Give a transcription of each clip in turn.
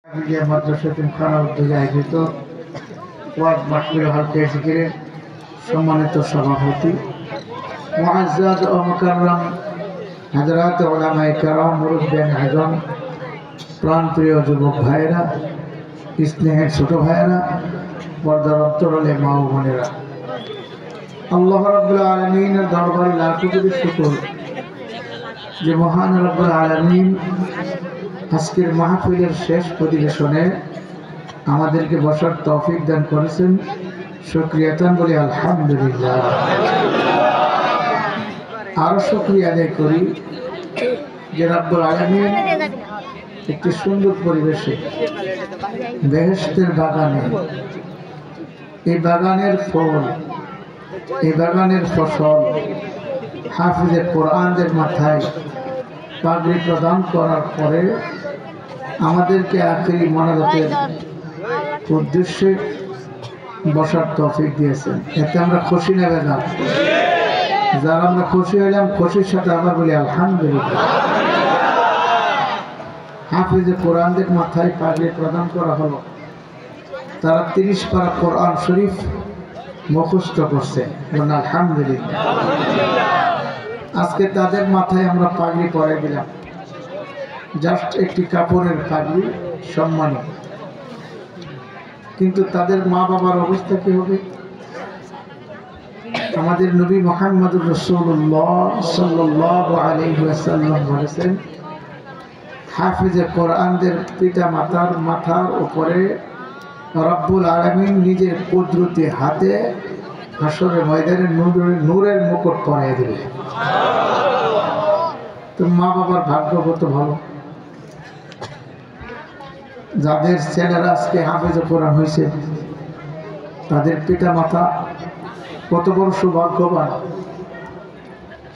মাদ্রাসাতুল খানা উদ্যোগে আয়োজিত ওয়াজ মাহফিল হালকা জিকিরের সম্মানিত সভাপতি মুআজ্জাজ ও মুকাররম হযরত উলামায়ে কেরাম মুরব্বিয়ান আযম প্রাণপ্রিয় যুবক ভাইয়েরা স্নেহের ছোট ভাইয়েরা পর্দার অন্তরালে মা ও বোনেরা আল্লাহ রাব্বুল আলামিনের দরবারে লাখ কোটি শুকর যে মহান রব্বুল আলামিন আজকের মাহফিলের শেষ অধিবেশনে আমাদেরকে বসার তৌফিক দান করেছেন। শুকরিয়াতান বলি আলহামদুলিল্লাহ। আরো শুকরিয়া আদায় করি যে রব্বুল আলামিন একটি সুন্দর পরিবেশে বেহেশতের বাগানে এই বাগানের ফল এই বাগানের ফসল হাফিজে কোরআনদের মাথায় পাগড়ি প্রদান করার পরে আমাদেরকে আখেরি মোনাজাতের উদ্দেশ্যে বসার তৌফিক দিয়েছেন। এতে আমরা খুশি নেবে না, যারা আমরা খুশি হইলাম খুশির সাথে আমরা বলি আলহামদুলিল্লাহ। হাফিজে কোরআনদের মাথায় পাগড়ি প্রদান করা হলো, তারা 30 পারা কোরআন শরীফ মুখস্থ করছে, আলহামদুলিল্লাহ। আজকে তাদের মাথায় আমরা পাগড়ি পরাই দিলাম, জাস্ট একটি কাপড়ের পাগড়ি, সম্মানী। কিন্তু তাদের মা বাবার অবস্থা কি হবে? আমাদের নবী মুহাম্মদুর রাসূলুল্লাহ সাল্লাল্লাহু আলাইহি ওয়াসাল্লাম বলেছেন, হাফিজে কোরআনদের পিতা মাতার মাথার উপরে রব্বুল আলামিন নিজের কুদরতি হাতে হাসরের ময়দানে নূরের মুকুট পরাই দেবে। তো মা বাবার ভাগ্য কত ভালো, যাদের ছেলেরা আজকে হাফেজে কোরআন হয়েছে, তাদের পিতা মাতা কত বড় সৌভাগ্যবান।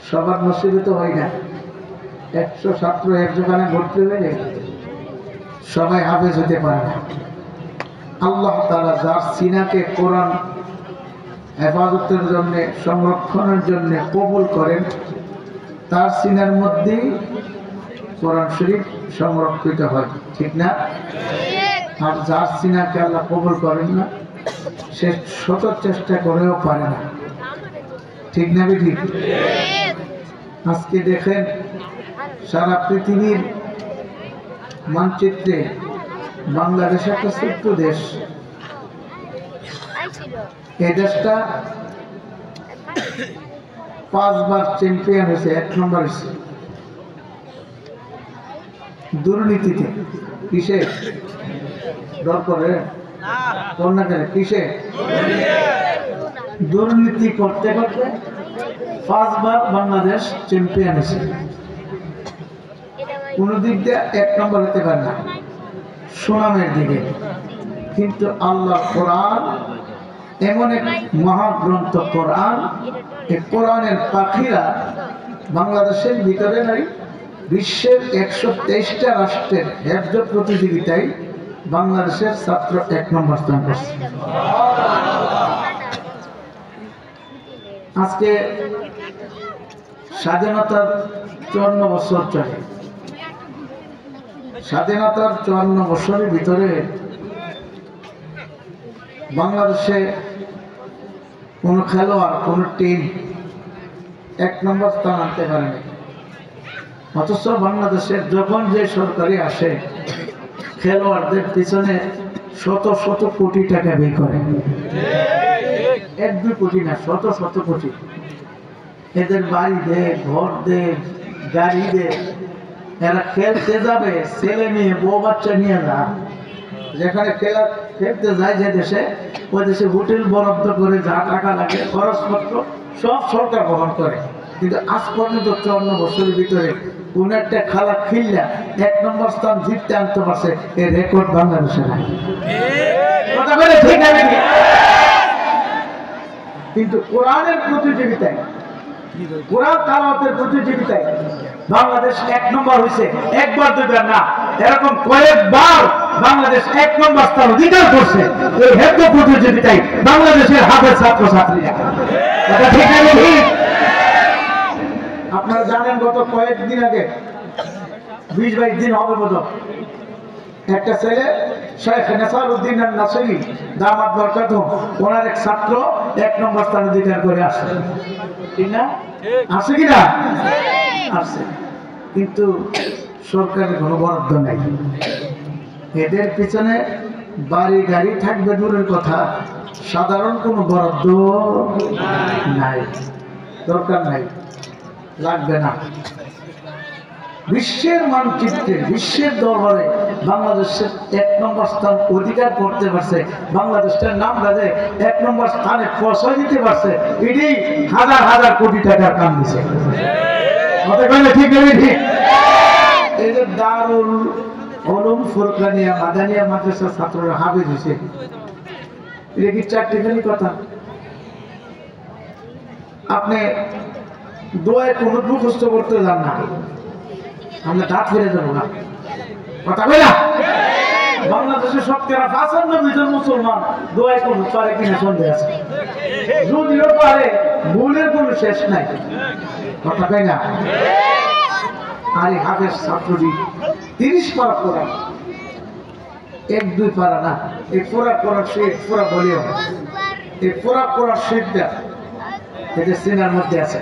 সবার নসিবে তো হয় না, 100 ছাত্র এক দোকানে ভর্তি হয়ে সবাই হাফেজ হতে পারে না। আল্লাহ তাআলা যার সিনাকে কোরআন হেফাজতের জন্য, সংরক্ষণের জন্য কবুল করেন, তার সিনার মধ্যেই কোরআন শরীফ সংরক্ষিত হয়, ঠিক না? আর যার সিনাকে আল্লাহ কবুল করেন না, সে শত চেষ্টা করেও পারে না, ঠিক না বেটি? আজকে দেখেন সারা পৃথিবীর মানচিত্রে বাংলাদেশ একটা ছোট্ট দেশ। এই দেশটা 5 বার চ্যাম্পিয়ন হয়েছে, 1 নম্বর হয়েছে দুর্নীতিতে। কিসে ডর করে না কেন? কিসে? দুর্নীতি করতে করতে 5 বার বাংলাদেশ চ্যাম্পিয়ন হয়েছে। কোন দিক দিয়ে 1 নম্বর হতে পারে না, সুনামের দিকে। কিন্তু আল্লাহ কোরআন এমন এক মহাগ্রন্থ কোরআন, এই কোরআনের পাখিরা বাংলাদেশের ভিতরে নাই, বিশ্বের 123টা রাষ্ট্রের হেফজ প্রতিযোগিতায় বাংলাদেশের ছাত্র 1 নম্বর স্থান করছে। আজকে স্বাধীনতার 54 বছর চলে। স্বাধীনতার 54 বছরের ভিতরে বাংলাদেশে কোন খেলোয়াড়, কোন টিম 1 নম্বর স্থান আনতে পারেনি। অথচ বাংলাদেশের যখন যে সরকারি আসে, খেলোয়াড়দের পিছনে শত শত কোটি টাকা ব্যয় করে। 1-2 কোটি না, শত শত কোটি। এদের বাড়ি দে, ঘর দে, গাড়ি দে। এরা খেলতে যাবে, ছেলে মেয়ে বউ বাচ্চা নিয়ে না, যেখানে খেলতে যায় যে দেশে, ওই দেশে হোটেল বরাদ্দ করে যা টাকা লাগে খরচপত্র সব সরকার বহন করে। কিন্তু আজ পর্যন্ত 54 বছরের ভিতরে কোন একটা খেলা খেললা 1 নম্বর স্থান জিততে আনতে পারছে, এই রেকর্ড বাংলাদেশে নাই। কিন্তু কোরআনের প্রতিযোগিতায়, কোরআন তেলাওয়াতের প্রতিযোগিতায় বাংলাদেশ 1 নম্বর হয়েছে। 1 বার 2 বার না, এরকম কয়েকবার বাংলাদেশ 1 নম্বর স্থান অধিকার করছে এই হেফজ প্রতিযোগিতায় বাংলাদেশের হাফেজ ছাত্র ছাত্রীরা। এটা ঠিক না? আপনারা জানেন গত কয়েকদিন আগে 20-22 দিন হবে বোধ একটা ছেলে শেখ নাসারউদ্দিন আন-নাসরি দামাত বরকাতুহু, ওনার এক ছাত্র 1 নম্বর স্থান অধিকার করে আসে, ঠিক না? আছে কি না? আছে। কিন্তু সরকারের কোনো বরাদ্দ নাই। এদের পিছনে বাড়ি গাড়ি থাকবে দূরের কথা, সাধারণ কোনো বরাদ্দ নাই, দরকার নাই, লাগবে না। বিশ্বের মানচিত্রে, বিশ্বের দরবারে বাংলাদেশের 1 নম্বর স্থান অধিকার করতে পারছে, বাংলাদেশের নাম রাজে 1 নম্বর স্থানে পৌঁছে দিতে পারছে, এটি হাজার হাজার কোটি টাকার কাম দিছে। ঠিক নেই? ঠিক। এই যে দারুল উলুম ফুরকানিয়া মাদানিয়া মাদ্রাসার ছাত্ররা হাফেজ হয়েছে, এটা কি চারটিখানি কথা? আপনি দোয়ায় কোনো মুখস্থ করতে যান না, আমরা দাঁত ফিরে যাবো না, কথা কই না? বাংলাদেশের শতকরা 95% মুসলমান দোয়ায় কোনো পারে কিনা সন্দেহ আছে, যদিও পারে ভুলের কোনো শেষ নাই, কথা কই না? আর এই হাফেজ ছাত্রটি 30 পারা পড়া, 1-2 পারা না, এই পড়ার শেখ পড়া বলিও, এই পড়ার শেখটা এটা সিনার মধ্যে আছে।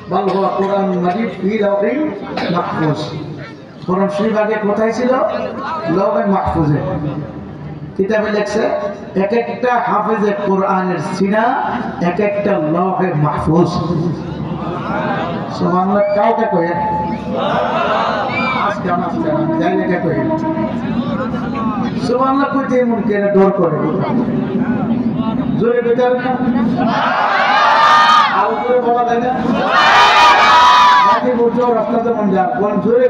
বল হুয়া কোরআন মাজিদ ফি লাওহিল মাহফুজ। কোরআন শরীফ আগে কোথায় ছিল? লাওহে মাহফুজে। কিতাবে লেখছে এক একটা হাফেজে কোরআনের সিনা এক একটা লাওহে মাহফুজ। সুবহানাল্লাহ। কাউকে কয়ে আজকে আমি যাই লেখা কয়ে সুবহানাল্লাহ কইতে এমন কেন ডর করে, জোরে বেতার না আর জোরে বলা যায় না, নাকি বুঝছো রাস্তাতে মন যা কোন জোরে